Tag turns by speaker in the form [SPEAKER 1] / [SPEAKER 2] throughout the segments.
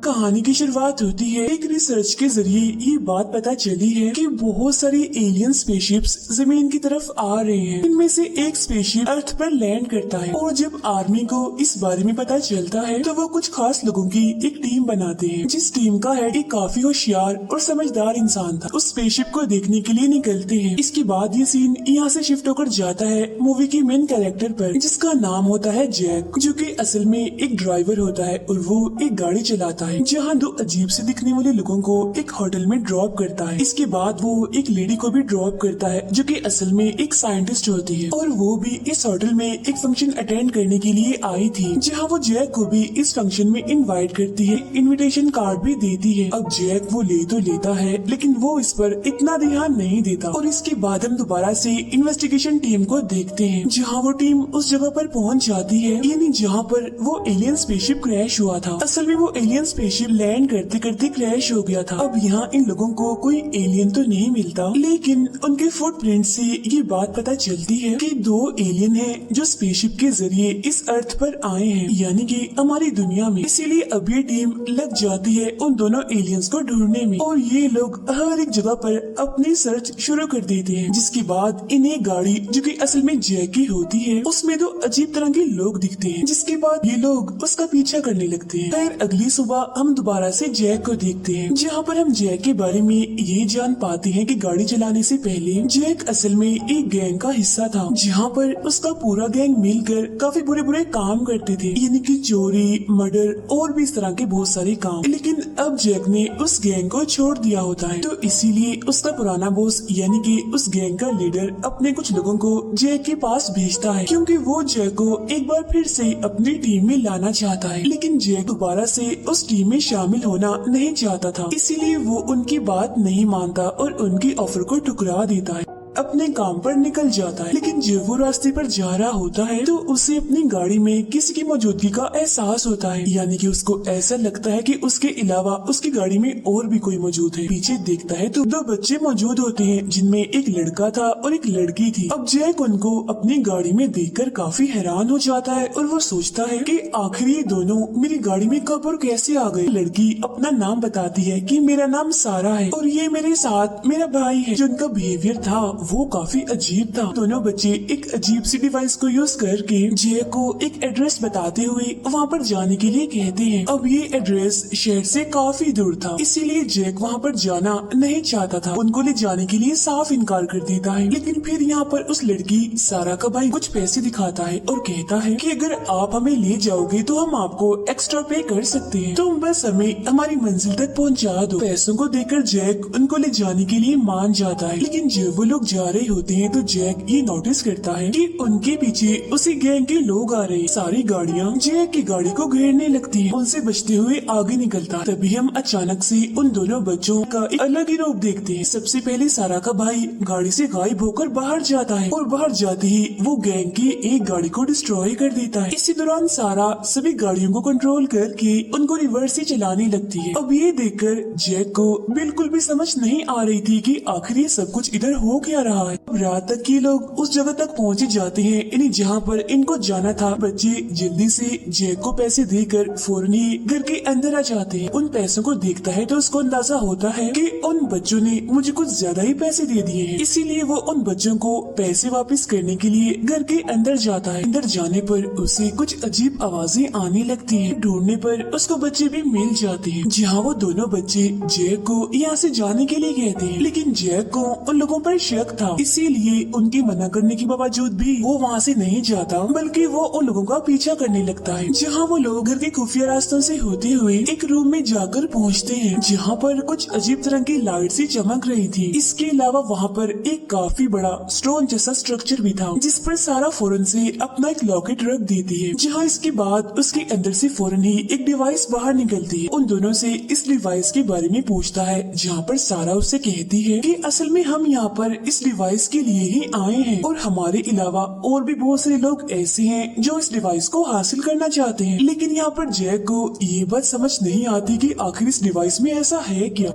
[SPEAKER 1] कहानी की शुरुआत होती है एक रिसर्च के जरिए। ये बात पता चली है कि बहुत सारी एलियन स्पेसशिप्स जमीन की तरफ आ रहे हैं। इनमें से एक स्पेसशिप अर्थ पर लैंड करता है और जब आर्मी को इस बारे में पता चलता है तो वो कुछ खास लोगों की एक टीम बनाते हैं, जिस टीम का हेड एक काफी होशियार और समझदार इंसान था। उस स्पेसशिप को देखने के लिए निकलते हैं। इसके बाद ये सीन यहाँ से शिफ्ट होकर जाता है मूवी के मेन कैरेक्टर पर, जिसका नाम होता है जैक, जो कि असल में एक ड्राइवर होता है और वो एक गाड़ी चलाता है जहाँ दो अजीब से दिखने वाले लोगों को एक होटल में ड्रॉप करता है। इसके बाद वो एक लेडी को भी ड्रॉप करता है जो कि असल में एक साइंटिस्ट होती है और वो भी इस होटल में एक फंक्शन अटेंड करने के लिए आई थी, जहाँ वो जैक को भी इस फंक्शन में इनवाइट करती है, इनविटेशन कार्ड भी देती है। अब जैक वो ले तो लेता है लेकिन वो इस पर इतना ध्यान नहीं देता और इसके बाद हम दोबारा से इन्वेस्टिगेशन टीम को देखते हैं, जहाँ वो टीम उस जगह पर पहुँच जाती है, यानी जहाँ पर वो एलियन स्पेसशिप क्रैश हुआ था। असल में वो एलियन स्पेसशिप लैंड करते करते क्रैश हो गया था। अब यहाँ इन लोगों को कोई एलियन तो नहीं मिलता, लेकिन उनके फुटप्रिंट से ये बात पता चलती है कि दो एलियन हैं जो स्पेसशिप के जरिए इस अर्थ पर आए हैं, यानी कि हमारी दुनिया में। इसीलिए अब ये टीम लग जाती है उन दोनों एलियंस को ढूंढने में और ये लोग हर एक जगह पर अपनी सर्च शुरू कर देते हैं। जिसके बाद इन्हें गाड़ी जो कि असल में जैक की होती है उसमें दो अजीब तरह के लोग दिखते हैं, जिसके बाद ये लोग उसका पीछा करने लगते हैं। फिर अगली सुबह हम दोबारा से जैक को देखते हैं, जहाँ पर हम जैक के बारे में ये जान पाते हैं कि गाड़ी चलाने से पहले जैक असल में एक गैंग का हिस्सा था, जहाँ पर उसका पूरा गैंग मिलकर काफी बुरे बुरे काम करते थे, यानी कि चोरी, मर्डर और भी इस तरह के बहुत सारे काम। लेकिन अब जैक ने उस गैंग को छोड़ दिया होता है, तो इसीलिए उसका पुराना बॉस यानी कि उस गैंग का लीडर अपने कुछ लोगों को जैक के पास भेजता है, क्योंकि वो जैक को एक बार फिर से अपनी टीम में लाना चाहता है। लेकिन जैक दोबारा से उस टीम में शामिल होना नहीं चाहता था, इसीलिए वो उनकी बात नहीं मानता और उनकी ऑफर को ठुकरा देता है, अपने काम पर निकल जाता है। लेकिन जब वो रास्ते पर जा रहा होता है तो उसे अपनी गाड़ी में किसी की मौजूदगी का एहसास होता है, यानी कि उसको ऐसा लगता है कि उसके अलावा उसकी गाड़ी में और भी कोई मौजूद है। पीछे देखता है तो दो बच्चे मौजूद होते हैं, जिनमें एक लड़का था और एक लड़की थी। अब जैक उनको अपनी गाड़ी में देखकर काफी हैरान हो जाता है और वो सोचता है कि आखिर ये दोनों मेरी गाड़ी में कब और कैसे आ गए। लड़की अपना नाम बताती है कि मेरा नाम सारा है और ये मेरे साथ मेरा भाई है। जो उनका बिहेवियर था वो काफी अजीब था। दोनों बच्चे एक अजीब सी डिवाइस को यूज करके जैक को एक एड्रेस बताते हुए वहाँ पर जाने के लिए कहते हैं। अब ये एड्रेस शहर से काफी दूर था, इसीलिए जैक वहाँ पर जाना नहीं चाहता था, उनको ले जाने के लिए साफ इनकार कर देता है। लेकिन फिर यहाँ पर उस लड़की सारा का भाई कुछ पैसे दिखाता है और कहता है कि अगर आप हमें ले जाओगे तो हम आपको एक्स्ट्रा पे कर सकते हैं, तुम बस हमें हमारी मंजिल तक पहुँचा दो। पैसों को देकर जैक उनको ले जाने के लिए मान जाता है। लेकिन जब वो लोग जा रहे होते हैं तो जैक ये नोटिस करता है कि उनके पीछे उसी गैंग के लोग आ रहे हैं। सारी गाड़ियाँ जैक की गाड़ी को घेरने लगती हैं, उनसे बचते हुए आगे निकलता है। तभी हम अचानक से उन दोनों बच्चों का एक अलग ही रूप देखते हैं। सबसे पहले सारा का भाई गाड़ी से गायब होकर बाहर जाता है और बाहर जाते ही वो गैंग की एक गाड़ी को डिस्ट्रॉय कर देता है। इसी दौरान सारा सभी गाड़ियों को कंट्रोल करके उनको रिवर्स ही चलाने लगती है। अब ये देखकर जैक को बिल्कुल भी समझ नहीं आ रही थी कि आखिर ये सब कुछ इधर हो क्या रहा है। रात तक ये लोग उस जगह तक पहुँच जाते हैं यानी जहाँ पर इनको जाना था। बच्चे जल्दी से जैक को पैसे देकर फौरन ही घर के अंदर आ जाते हैं। उन पैसों को देखता है तो उसको अंदाजा होता है कि उन बच्चों ने मुझे कुछ ज्यादा ही पैसे दे दिए हैं, इसीलिए वो उन बच्चों को पैसे वापस करने के लिए घर के अंदर जाता है। अंदर जाने पर उसे कुछ अजीब आवाजें आने लगती हैं। ढूंढने पर उसको बच्चे भी मिल जाते हैं, जहाँ वो दोनों बच्चे जैक को यहाँ से जाने के लिए कहते हैं। लेकिन जैक को उन लोगों पर शक था, इसीलिए उनकी मना करने के बावजूद भी वो वहाँ से नहीं जाता, बल्कि वो उन लोगों का पीछा करने लगता है। जहाँ वो लोग घर के खुफिया रास्तों से होते हुए एक रूम में जाकर पहुँचते हैं, जहाँ पर कुछ अजीब तरह की लाइट सी चमक रही थी। इसके अलावा वहाँ पर एक काफी बड़ा स्टोन जैसा स्ट्रक्चर भी था, जिस पर सारा फौरन से अपना एक लॉकेट रख देती है। जहाँ इसके बाद उसके अंदर से फौरन ही एक डिवाइस बाहर निकलती है। उन दोनों से इस डिवाइस के बारे में पूछता है, जहाँ पर सारा उससे कहती है कि असल में हम यहाँ पर इस डिवाइस के लिए ही आए हैं और हमारे अलावा और भी बहुत सारे लोग ऐसे हैं जो इस डिवाइस को हासिल करना चाहते हैं। लेकिन यहाँ पर जैक को ये बात समझ नहीं आती कि आखिर इस डिवाइस में ऐसा है क्या।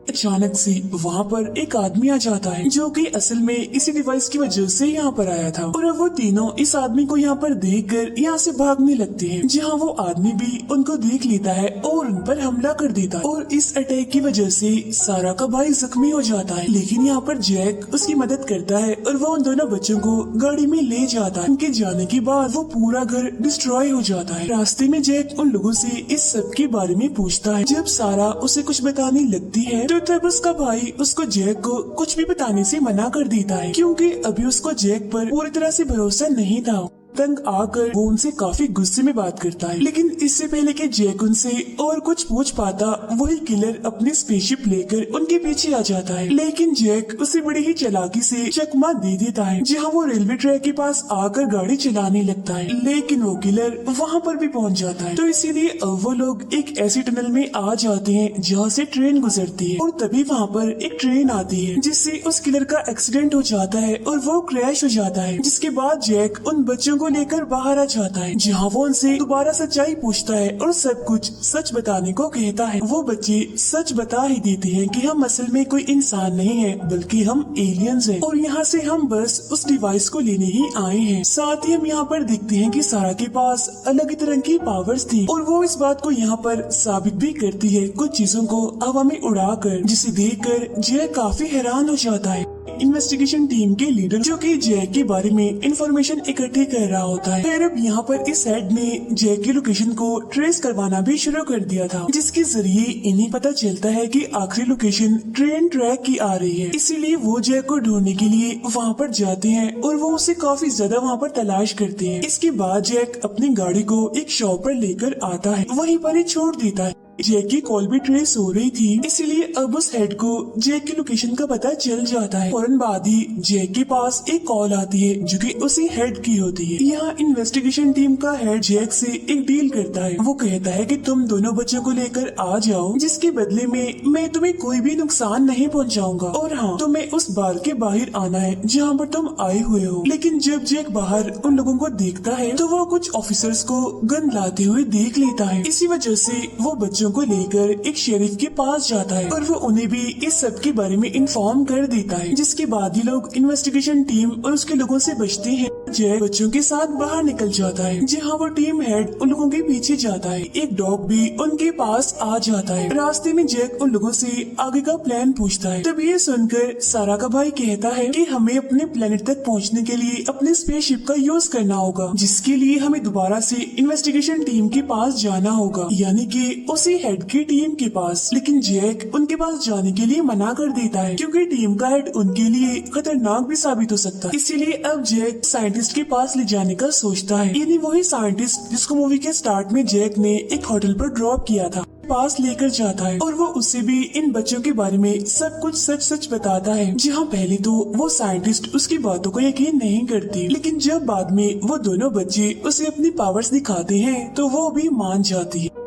[SPEAKER 1] अचानक से वहाँ पर एक आदमी आ जाता है जो कि असल में इसी डिवाइस की वजह से यहाँ पर आया था। और अब वो तीनों इस आदमी को यहाँ पर देखकर यहाँ से भागने लगते हैं, जहाँ वो आदमी भी उनको देख लेता है और उन पर हमला कर देता है। और इस अटैक की वजह से सारा का भाई जख्मी हो जाता है, लेकिन यहाँ पर जैक उसकी मदद करता है और वो उन दोनों बच्चों को गाड़ी में ले जाता है। उनके जाने के बाद वो पूरा घर डिस्ट्रॉय हो जाता है। रास्ते में जैक उन लोगों से इस सब के बारे में पूछता है। जब सारा उसे कुछ बताने लगती है तो तब उसका भाई उसको जैक को कुछ भी बताने से मना कर देता है, क्योंकि अभी उसको जैक पर पूरी तरह से भरोसा नहीं था। तंग आकर वो उनसे काफी गुस्से में बात करता है, लेकिन इससे पहले कि जैक उनसे और कुछ पूछ पाता वही किलर अपनी स्पेसशिप लेकर उनके पीछे आ जाता है। लेकिन जैक उसे बड़ी ही चालाकी से चकमा दे देता है, जहां वो रेलवे ट्रैक के पास आकर गाड़ी चलाने लगता है। लेकिन वो किलर वहां पर भी पहुंच जाता है, तो इसीलिए अब वो लोग एक ऐसी टनल में आ जाते हैं जहाँ से ट्रेन गुजरती है। और तभी वहाँ पर एक ट्रेन आती है जिससे उस किलर का एक्सीडेंट हो जाता है और वो क्रैश हो जाता है। जिसके बाद जैक उन बच्चों को लेकर बाहर आ जाता है, जहाँ वो उनसे दोबारा सच्चाई पूछता है और सब कुछ सच बताने को कहता है। वो बच्चे सच बता ही देते हैं कि हम असल में कोई इंसान नहीं है, बल्कि हम एलियंस हैं और यहाँ से हम बस उस डिवाइस को लेने ही आए हैं। साथ ही हम यहाँ पर देखते हैं कि सारा के पास अलग ही तरह की पावर्स थी और वो इस बात को यहाँ पर साबित भी करती है कुछ चीजों को हवा में उड़ाकर, जिसे देखकर जय काफी हैरान हो जाता है। इन्वेस्टिगेशन टीम के लीडर जो कि जैक के बारे में इंफॉर्मेशन इकट्ठी कर रहा होता है। फिर अब यहाँ पर इस हेड ने जैक की लोकेशन को ट्रेस करवाना भी शुरू कर दिया था, जिसके जरिए इन्हें पता चलता है कि आखिरी लोकेशन ट्रेन ट्रैक की आ रही है। इसीलिए वो जैक को ढूंढने के लिए वहाँ पर जाते हैं और वो उसे काफी ज्यादा वहाँ पर तलाश करते हैं। इसके बाद जैक अपनी गाड़ी को एक शॉप पर लेकर आता है, वहीं पर ही छोड़ देता है। जैक की कॉल भी ट्रेस हो रही थी, इसलिए अब उस हेड को जैक की लोकेशन का पता चल जाता है। फौरन बाद ही जैक के पास एक कॉल आती है जो कि उसी हेड की होती है। यहाँ इन्वेस्टिगेशन टीम का हेड जैक से एक डील करता है। वो कहता है कि तुम दोनों बच्चों को लेकर आ जाओ, जिसके बदले में मैं तुम्हें कोई भी नुकसान नहीं पहुँचाऊंगा। और हाँ, तुम्हें उस बार के बाहर आना है जहाँ पर तुम आए हुए हो। लेकिन जब जैक बाहर उन लोगों को देखता है तो वो कुछ ऑफिसर्स को गन लाते हुए देख लेता है। इसी वजह से वो बच्चों को लेकर एक शेरिफ के पास जाता है और वो उन्हें भी इस सब के बारे में इन्फॉर्म कर देता है। जिसके बाद ही लोग इन्वेस्टिगेशन टीम और उसके लोगों से बचते हैं। जैक बच्चों के साथ बाहर निकल जाता है, जहाँ वो टीम हेड उन लोगों के पीछे जाता है। एक डॉग भी उनके पास आ जाता है। रास्ते में जैक उन लोगों से आगे का प्लान पूछता है। तब ये सुनकर सारा का भाई कहता है कि हमें अपने प्लेनेट तक पहुँचने के लिए अपने स्पेसशिप का यूज करना होगा, जिसके लिए हमें दोबारा से इन्वेस्टिगेशन टीम के पास जाना होगा, यानी कि उसी हेड की टीम के पास। लेकिन जैक उनके पास जाने के लिए मना कर देता है, क्योंकि टीम का हेड उनके लिए खतरनाक भी साबित हो सकता है। इसीलिए अब जैक साइंटिस्ट के पास ले जाने का सोचता है, यानी वही साइंटिस्ट जिसको मूवी के स्टार्ट में जैक ने एक होटल पर ड्रॉप किया था, पास लेकर जाता है और वो उससे भी इन बच्चों के बारे में सब कुछ सच सच बताता है। जहाँ पहले तो वो साइंटिस्ट उसकी बातों को यकीन नहीं करती, लेकिन जब बाद में वो दोनों बच्चे उसे अपनी पावर्स दिखाते हैं तो वो भी मान जाती है।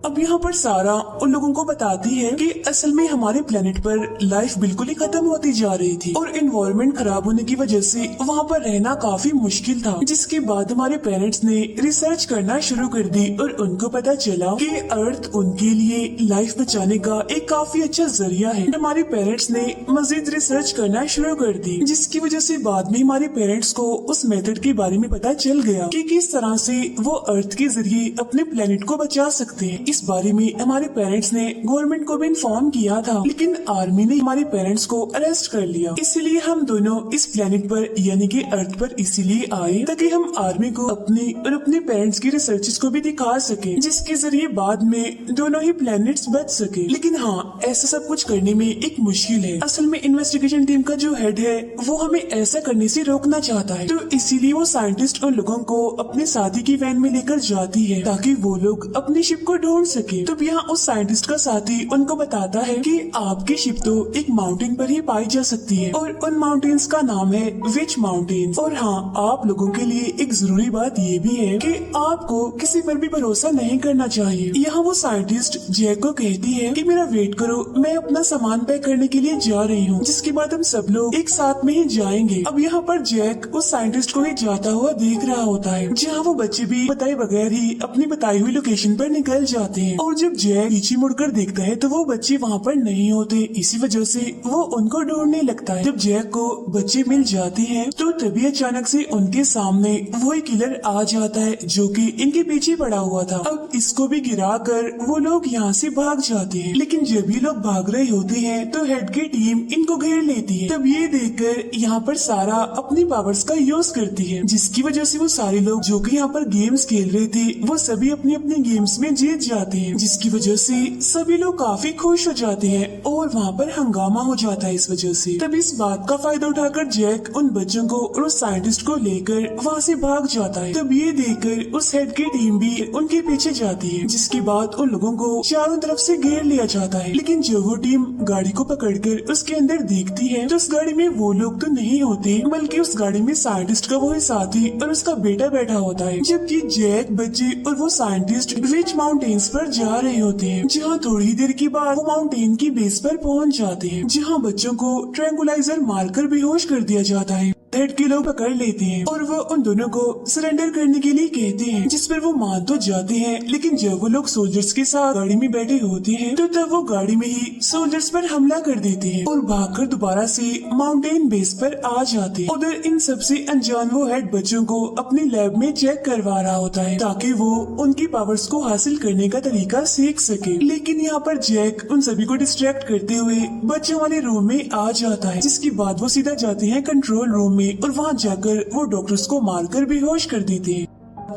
[SPEAKER 1] अब यहाँ पर सारा उन लोगों को बताती है कि असल में हमारे प्लेनेट पर लाइफ बिल्कुल ही खत्म होती जा रही थी और एनवायरनमेंट खराब होने की वजह से वहाँ पर रहना काफी मुश्किल था। जिसके बाद हमारे पेरेंट्स ने रिसर्च करना शुरू कर दी और उनको पता चला कि अर्थ उनके लिए लाइफ बचाने का एक काफी अच्छा जरिया है। हमारे पेरेंट्स ने मजीद रिसर्च करना शुरू कर दी, जिसकी वजह से बाद में हमारे पेरेंट्स को उस मेथड के बारे में पता चल गया कि किस तरह से वो अर्थ के जरिए अपने प्लेनेट को बचा सकते हैं। इस बारे में हमारे पेरेंट्स ने गवर्नमेंट को भी इन्फॉर्म किया था, लेकिन आर्मी ने हमारे पेरेंट्स को अरेस्ट कर लिया। इसीलिए हम दोनों इस प्लेनेट पर यानी कि अर्थ पर इसीलिए आए ताकि हम आर्मी को अपनी और अपने पेरेंट्स की रिसर्चेस को भी दिखा सके, जिसके जरिए बाद में दोनों ही प्लेनेट्स बच सके। लेकिन हाँ, ऐसा सब कुछ करने में एक मुश्किल है। असल में इन्वेस्टिगेशन टीम का जो हेड है वो हमें ऐसा करने से रोकना चाहता है, तो इसीलिए वो साइंटिस्ट और लोगों को अपने साथी की वैन में लेकर जाती है ताकि वो लोग अपनी शिप को ढूंढ सके। तो यहाँ उस साइंटिस्ट का साथी उनको बताता है कि आपकी शिप तो एक माउंटेन पर ही पाई जा सकती है और उन माउंटेन्स का नाम है विच माउंटेन्स। और हाँ, आप लोगों के लिए एक जरूरी बात ये भी है कि आपको किसी पर भी भरोसा नहीं करना चाहिए। यहाँ वो साइंटिस्ट जैक को कहती है कि मेरा वेट करो, मैं अपना सामान पैक करने के लिए जा रही हूँ, जिसके बाद हम सब लोग एक साथ में ही जाएंगे। अब यहाँ पर जैक उस साइंटिस्ट को ही जाता हुआ देख रहा होता है, जहाँ वो बच्चे भी बताए बगैर ही अपनी बताई हुई लोकेशन पर निकल जाते जाते हैं। और जब जैक पीछे मुड़कर देखता है तो वो बच्चे वहाँ पर नहीं होते। इसी वजह से वो उनको ढूंढने लगता है। जब जैक को बच्चे मिल जाते हैं तो तभी अचानक से उनके सामने वही किलर आ जाता है जो कि इनके पीछे पड़ा हुआ था। अब इसको भी गिरा कर वो लोग यहाँ से भाग जाते हैं। लेकिन जब ये लोग भाग रहे होते हैं तो हेड की टीम इनको घेर लेती है। तब ये देखकर यहाँ पर सारा अपनी पावर्स का यूज करती है, जिसकी वजह से वो सारे लोग जो कि यहाँ पर गेम्स खेल रहे थे वो सभी अपने अपने गेम्स में जीत जाते हैं, जिसकी वजह से सभी लोग काफी खुश हो जाते हैं और वहाँ पर हंगामा हो जाता है। इस वजह से तब इस बात का फायदा उठाकर जैक उन बच्चों को और उस साइंटिस्ट को लेकर वहाँ से भाग जाता है। तब ये देखकर उस हेड की टीम भी उनके पीछे जाती है, जिसके बाद उन लोगों को चारों तरफ से घेर लिया जाता है। लेकिन जब वो टीम गाड़ी को पकड़कर उसके अंदर देखती है तो उस गाड़ी में वो लोग तो नहीं होते, बल्कि उस गाड़ी में साइंटिस्ट का वही साथी और उसका बेटा बैठा होता है। जबकि जैक, बच्चे और वो साइंटिस्ट रिच माउंटेन्स पर जा रहे होते हैं, जहाँ थोड़ी देर के बाद वो माउंटेन की बेस पर पहुँच जाते हैं, जहाँ बच्चों को ट्रैंकुलाइजर मारकर बेहोश कर दिया जाता है। हेड के लोग पकड़ लेते हैं और वो उन दोनों को सरेंडर करने के लिए कहते हैं, जिस पर वो मान तो जाते हैं। लेकिन जब वो लोग सोल्जर्स के साथ गाड़ी में बैठे होते हैं तो तब वो गाड़ी में ही सोल्जर्स पर हमला कर देते हैं और भागकर दोबारा से माउंटेन बेस पर आ जाते हैं। उधर इन सबसे अनजान वो हेड बच्चों को अपने लैब में चेक करवा रहा होता है ताकि वो उनकी पावर्स को हासिल करने का तरीका सीख सके। लेकिन यहाँ पर जैक उन सभी को डिस्ट्रैक्ट करते हुए बच्चों वाले रूम में आ जाता है, जिसके बाद वो सीधा जाते हैं कंट्रोल रूम में और वहाँ जाकर वो डॉक्टर्स को मारकर बेहोश कर देते हैं।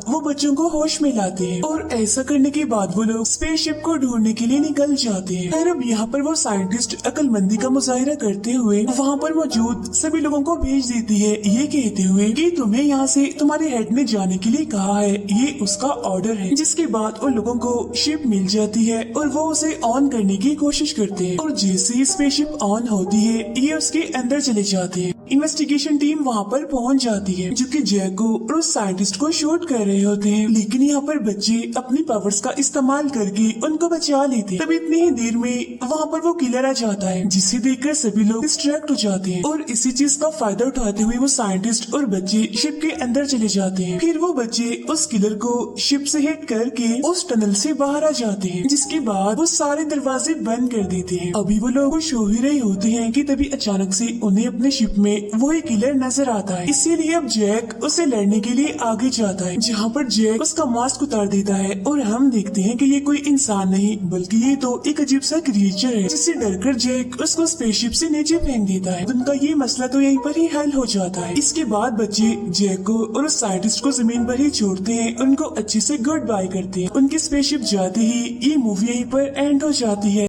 [SPEAKER 1] वो बच्चों को होश में लाते हैं और ऐसा करने के बाद वो लोग स्पेसशिप को ढूंढने के लिए निकल जाते हैं। फिर अब यहाँ पर वो साइंटिस्ट अक्लमंदी का मुजाहिरा करते हुए वहाँ पर मौजूद सभी लोगों को भेज देती है, ये कहते हुए कि तुम्हें यहाँ से तुम्हारे हेड ने जाने के लिए कहा है, ये उसका ऑर्डर है। जिसके बाद उन लोगों को शिप मिल जाती है और वो उसे ऑन करने की कोशिश करते हैं और जैसे ही स्पेसशिप ऑन होती है ये उसके अंदर चले जाते हैं। इन्वेस्टिगेशन टीम वहाँ पर पहुँच जाती है जो कि जैक को और उस साइंटिस्ट को शूट कर रहे होते हैं। लेकिन यहाँ पर बच्चे अपनी पावर्स का इस्तेमाल करके उनको बचा लेते हैं। तब इतनी ही देर में वहाँ पर वो किलर आ जाता है, जिसे देखकर सभी लोग डिस्ट्रैक्ट हो जाते हैं और इसी चीज का फायदा उठाते हुए वो साइंटिस्ट और बच्चे शिप के अंदर चले जाते हैं। फिर वो बच्चे उस किलर को शिप से हिट करके उस टनल से बाहर आ जाते हैं, जिसके बाद वो सारे दरवाजे बंद कर देते हैं। अभी वो लोग खुश हो ही रहे होते हैं कि तभी अचानक से उन्हें अपने शिप में वही किलर नजर आता है। इसीलिए अब जैक उसे लड़ने के लिए आगे जाता है, जहाँ पर जैक उसका मास्क उतार देता है और हम देखते हैं कि ये कोई इंसान नहीं बल्कि ये तो एक अजीब सा क्रिएचर है, जिससे डरकर जैक उसको स्पेसशिप से नीचे फेंक देता है। उनका ये मसला तो यहीं पर ही हल हो जाता है। इसके बाद बच्चे जैक को और उस साइंटिस्ट को जमीन पर ही छोड़ते हैं, उनको अच्छे से गुड बाय करते हैं। उनकी स्पेसशिप जाते ही ये मूवी यहीं पर एंड हो जाती है।